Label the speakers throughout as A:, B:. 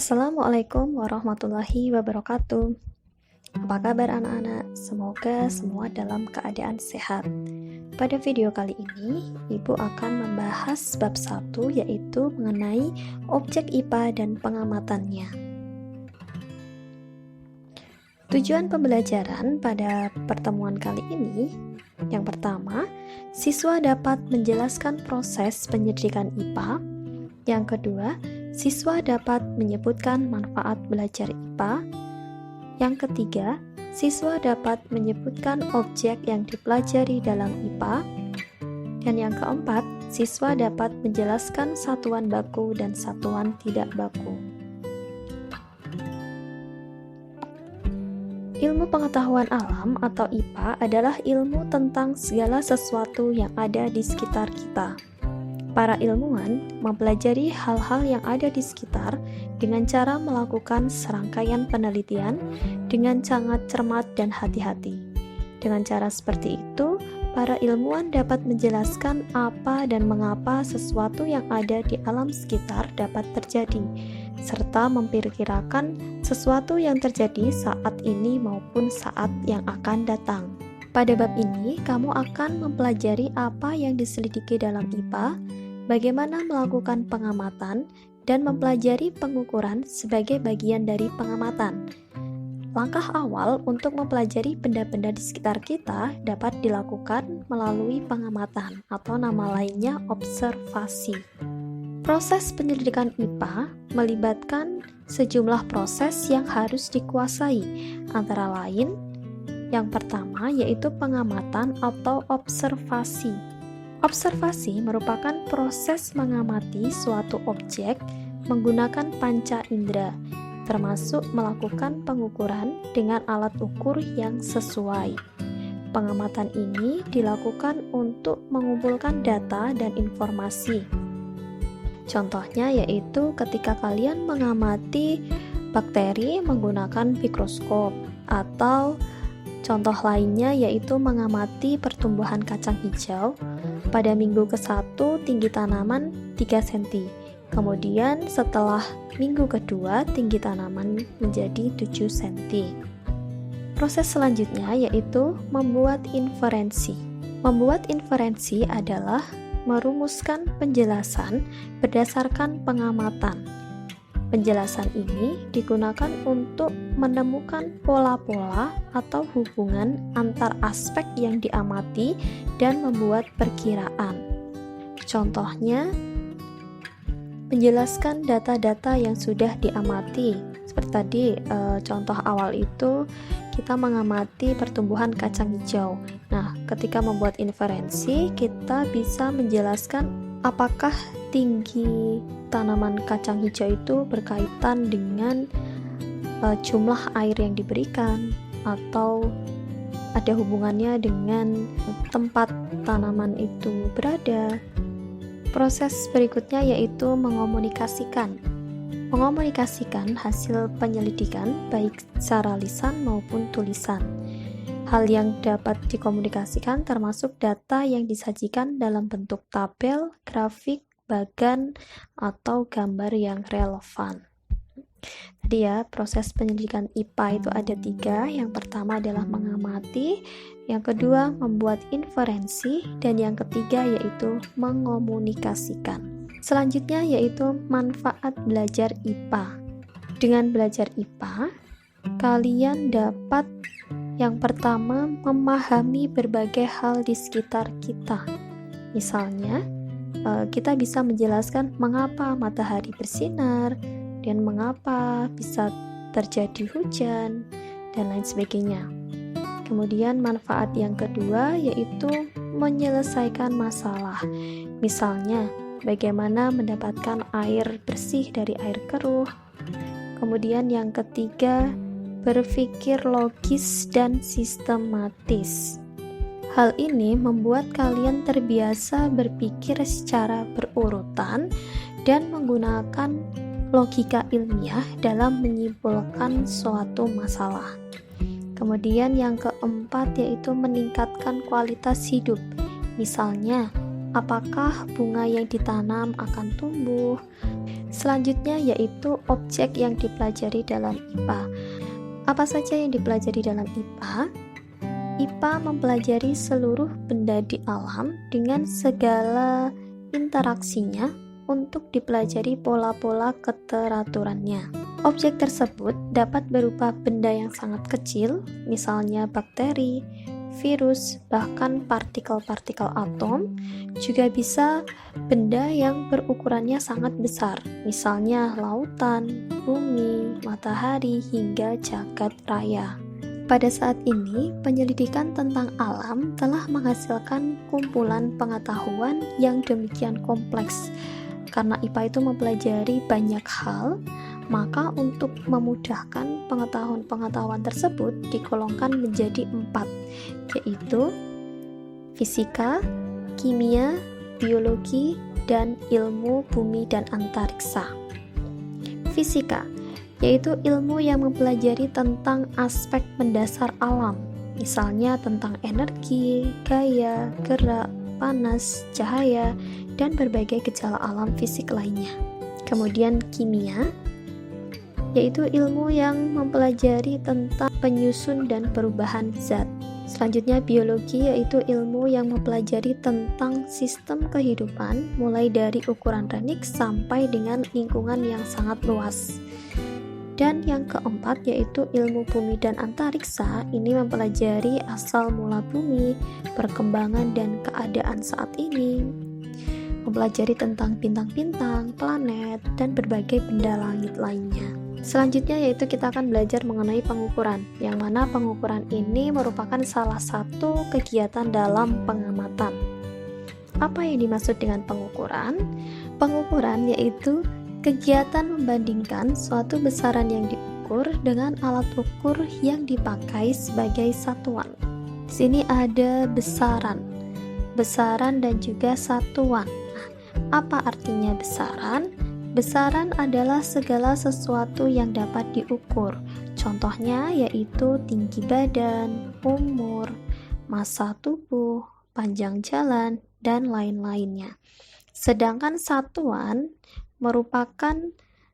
A: Assalamualaikum warahmatullahi wabarakatuh. Apa kabar anak-anak? Semoga semua dalam keadaan sehat. Pada video kali ini, Ibu akan membahas bab 1 yaitu mengenai objek IPA dan pengamatannya. Tujuan pembelajaran pada pertemuan kali ini, yang pertama, siswa dapat menjelaskan proses penyelidikan IPA. Yang kedua, siswa dapat menyebutkan manfaat belajar IPA. Yang ketiga, siswa dapat menyebutkan objek yang dipelajari dalam IPA. Dan yang keempat, siswa dapat menjelaskan satuan baku dan satuan tidak baku. Ilmu pengetahuan alam atau IPA adalah ilmu tentang segala sesuatu yang ada di sekitar kita. Para ilmuwan mempelajari hal-hal yang ada di sekitar dengan cara melakukan serangkaian penelitian dengan sangat cermat dan hati-hati. Dengan cara seperti itu, para ilmuwan dapat menjelaskan apa dan mengapa sesuatu yang ada di alam sekitar dapat terjadi, serta memperkirakan sesuatu yang terjadi saat ini maupun saat yang akan datang. Pada bab ini, kamu akan mempelajari apa yang diselidiki dalam IPA, bagaimana melakukan pengamatan, dan mempelajari pengukuran sebagai bagian dari pengamatan. Langkah awal untuk mempelajari benda-benda di sekitar kita dapat dilakukan melalui pengamatan atau nama lainnya observasi. Proses penyelidikan IPA melibatkan sejumlah proses yang harus dikuasai, antara lain yang pertama yaitu pengamatan atau observasi. Observasi merupakan proses mengamati suatu objek menggunakan panca indera, termasuk melakukan pengukuran dengan alat ukur yang sesuai. Pengamatan ini dilakukan untuk mengumpulkan data dan informasi. Contohnya yaitu ketika kalian mengamati bakteri menggunakan mikroskop, atau contoh lainnya yaitu mengamati pertumbuhan kacang hijau. Pada minggu ke-1 tinggi tanaman 3 cm. Kemudian setelah minggu kedua tinggi tanaman menjadi 7 cm. Proses selanjutnya yaitu membuat inferensi. Membuat inferensi adalah merumuskan penjelasan berdasarkan pengamatan. Penjelasan ini digunakan untuk menemukan pola-pola atau hubungan antar aspek yang diamati dan membuat perkiraan. Contohnya, menjelaskan data-data yang sudah diamati. Seperti tadi, contoh awal itu kita mengamati pertumbuhan kacang hijau. Nah, ketika membuat inferensi, kita bisa menjelaskan apakah tinggi tanaman kacang hijau itu berkaitan dengan jumlah air yang diberikan, atau ada hubungannya dengan tempat tanaman itu berada. Proses berikutnya yaitu mengomunikasikan. Mengomunikasikan hasil penyelidikan baik secara lisan maupun tulisan. Hal yang dapat dikomunikasikan termasuk data yang disajikan dalam bentuk tabel, grafik, bagan, atau gambar yang relevan. Tadi ya, proses penyelidikan IPA itu ada 3. Yang pertama adalah mengamati, yang kedua membuat inferensi, dan yang ketiga yaitu mengomunikasikan. Selanjutnya yaitu manfaat belajar IPA. Dengan belajar IPA, kalian dapat yang pertama memahami berbagai hal di sekitar kita. Misalnya, kita bisa menjelaskan mengapa matahari bersinar, dan mengapa bisa terjadi hujan, dan lain sebagainya. Kemudian manfaat yang kedua yaitu menyelesaikan masalah. Misalnya, bagaimana mendapatkan air bersih dari air keruh. Kemudian yang ketiga, berpikir logis dan sistematis. Hal ini membuat kalian terbiasa berpikir secara berurutan dan menggunakan logika ilmiah dalam menyimpulkan suatu masalah. Kemudian yang keempat yaitu meningkatkan kualitas hidup. Misalnya, apakah bunga yang ditanam akan tumbuh? Selanjutnya yaitu objek yang dipelajari dalam IPA. Apa saja yang dipelajari dalam IPA? IPA mempelajari seluruh benda di alam dengan segala interaksinya untuk dipelajari pola-pola keteraturannya. Objek tersebut dapat berupa benda yang sangat kecil, misalnya bakteri, virus, bahkan partikel-partikel atom, juga bisa benda yang berukurannya sangat besar, misalnya lautan, bumi, matahari, hingga jagat raya. Pada saat ini, penyelidikan tentang alam telah menghasilkan kumpulan pengetahuan yang demikian kompleks. Karena IPA itu mempelajari banyak hal, maka untuk memudahkan pengetahuan-pengetahuan tersebut digolongkan menjadi 4, yaitu fisika, kimia, biologi, dan ilmu bumi dan antariksa. Fisika yaitu ilmu yang mempelajari tentang aspek mendasar alam, misalnya tentang energi, gaya, gerak, panas, cahaya, dan berbagai gejala alam fisik lainnya. Kemudian kimia yaitu ilmu yang mempelajari tentang penyusun dan perubahan zat. Selanjutnya biologi yaitu ilmu yang mempelajari tentang sistem kehidupan mulai dari ukuran renik sampai dengan lingkungan yang sangat luas. Dan yang keempat yaitu ilmu bumi dan antariksa. Ini mempelajari asal mula bumi, perkembangan dan keadaan saat ini, mempelajari tentang bintang-bintang, planet, dan berbagai benda langit lainnya. Selanjutnya yaitu kita akan belajar mengenai pengukuran, yang mana pengukuran ini merupakan salah satu kegiatan dalam pengamatan. Apa yang dimaksud dengan pengukuran? Pengukuran yaitu kegiatan membandingkan suatu besaran yang diukur dengan alat ukur yang dipakai sebagai satuan. Di sini ada besaran dan juga satuan. Nah, apa artinya besaran? Besaran adalah segala sesuatu yang dapat diukur. Contohnya yaitu tinggi badan, umur, massa tubuh, panjang jalan, dan lain-lainnya. Sedangkan satuan merupakan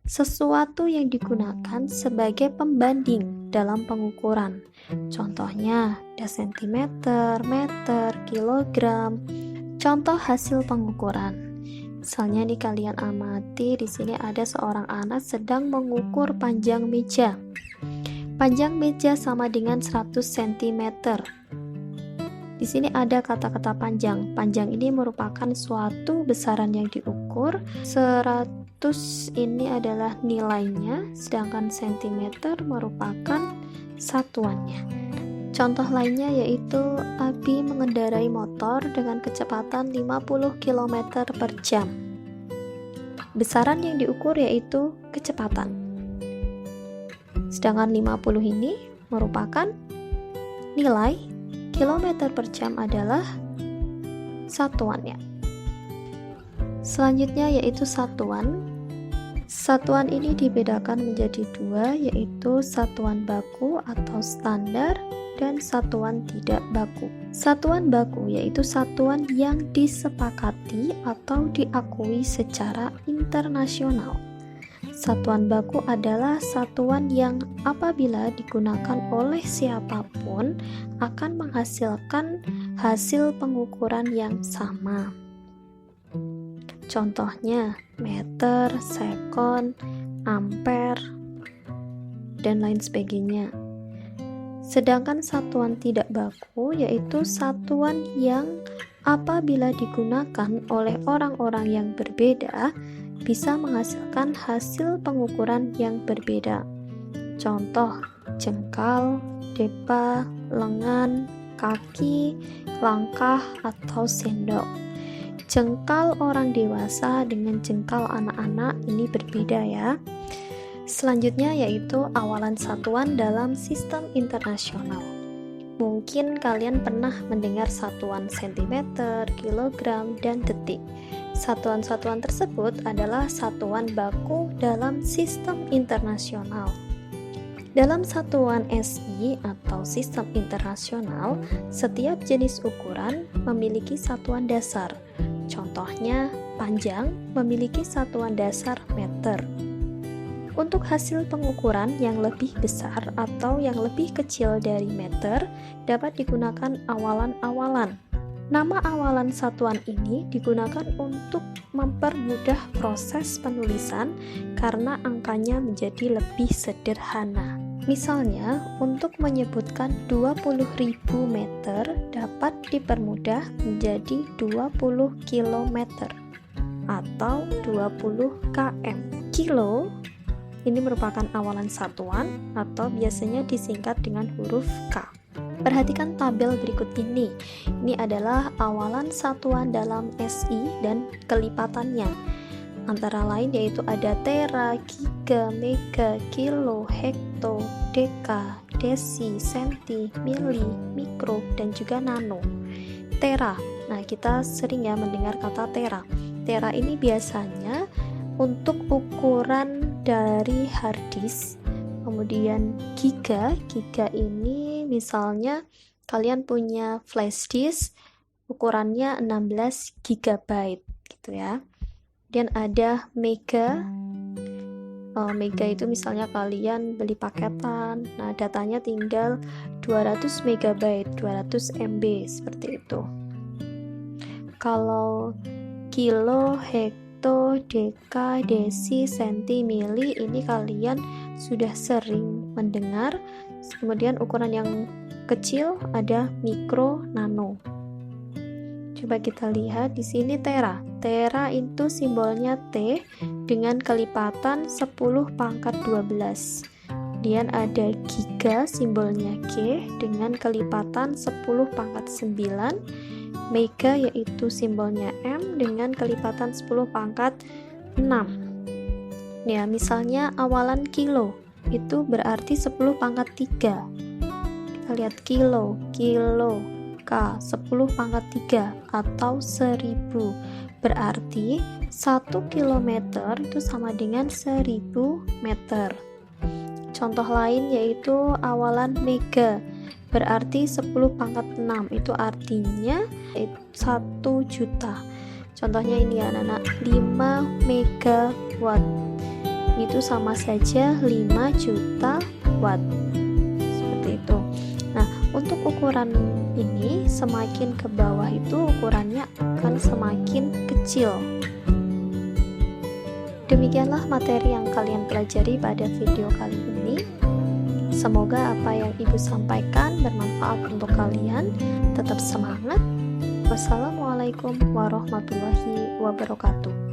A: sesuatu yang digunakan sebagai pembanding dalam pengukuran. Contohnya desentimeter, meter, kilogram. Contoh hasil pengukuran. Misalnya nih kalian amati, di sini ada seorang anak sedang mengukur panjang meja. Panjang meja sama dengan 100 cm. Di sini ada kata-kata panjang. Panjang ini merupakan suatu besaran yang diukur. 100 ini adalah nilainya, sedangkan cm merupakan satuannya. Contoh lainnya yaitu Abi mengendarai motor dengan kecepatan 50 km per jam. Besaran yang diukur yaitu kecepatan. Sedangkan 50 ini merupakan nilai, kilometer per jam adalah satuannya. Selanjutnya yaitu satuan. Satuan ini dibedakan menjadi 2, yaitu satuan baku atau standar dan satuan tidak baku. Satuan baku yaitu satuan yang disepakati atau diakui secara internasional. Satuan baku adalah satuan yang apabila digunakan oleh siapapun akan menghasilkan hasil pengukuran yang sama. Contohnya meter, sekon, ampere, dan lain sebagainya. Sedangkan satuan tidak baku yaitu satuan yang apabila digunakan oleh orang-orang yang berbeda bisa menghasilkan hasil pengukuran yang berbeda. Contoh, jengkal, depa, lengan, kaki, langkah, atau sendok. Jengkal orang dewasa dengan jengkal anak-anak ini berbeda ya. Selanjutnya yaitu awalan satuan dalam sistem internasional. Mungkin kalian pernah mendengar satuan sentimeter, kilogram, dan detik. Satuan-satuan tersebut adalah satuan baku dalam sistem internasional. Dalam satuan SI atau sistem internasional, setiap jenis ukuran memiliki satuan dasar. Contohnya panjang memiliki satuan dasar meter. Untuk hasil pengukuran yang lebih besar atau yang lebih kecil dari meter dapat digunakan awalan-awalan. Nama awalan satuan ini digunakan untuk mempermudah proses penulisan karena angkanya menjadi lebih sederhana. Misalnya, untuk menyebutkan 20.000 meter dapat dipermudah menjadi 20 km atau 20 km. Kilo ini merupakan awalan satuan atau biasanya disingkat dengan huruf K. Perhatikan tabel berikut ini. Ini adalah awalan satuan dalam SI dan kelipatannya. Antara lain yaitu ada tera, giga, mega, kilo, hekto, deka, desi, senti, mili, mikro, dan juga nano. Tera. Nah, kita sering ya mendengar kata tera. Tera ini biasanya untuk ukuran dari hard disk. Kemudian giga ini misalnya kalian punya flash disk ukurannya 16 GB gitu ya. Kemudian ada mega. Mega itu misalnya kalian beli paketan, nah datanya tinggal 200 MB, 200 MB seperti itu. Kalau kilo, hekto, deka, desi, senti, mili ini kalian sudah sering mendengar. Kemudian ukuran yang kecil ada mikro, nano. Coba kita lihat di sini tera. Tera itu simbolnya T dengan kelipatan 10 pangkat 12. Kemudian ada giga simbolnya G dengan kelipatan 10 pangkat 9. Mega yaitu simbolnya M dengan kelipatan 10 pangkat 6. Ya, misalnya awalan kilo itu berarti 10 pangkat 3. Kita lihat kilo, K 10 pangkat 3 atau 1000. Berarti 1 kilometer itu sama dengan 1000 meter. Contoh lain yaitu awalan mega. Berarti 10 pangkat 6 itu artinya 1 juta. Contohnya ini ya anak-anak, 5 megawatt itu sama saja 5 juta watt. Seperti itu. Nah, untuk ukuran ini semakin ke bawah itu ukurannya akan semakin kecil. Demikianlah materi yang kalian pelajari pada video kali ini. Semoga apa yang Ibu sampaikan bermanfaat untuk kalian. Tetap semangat. Wassalamualaikum warahmatullahi wabarakatuh.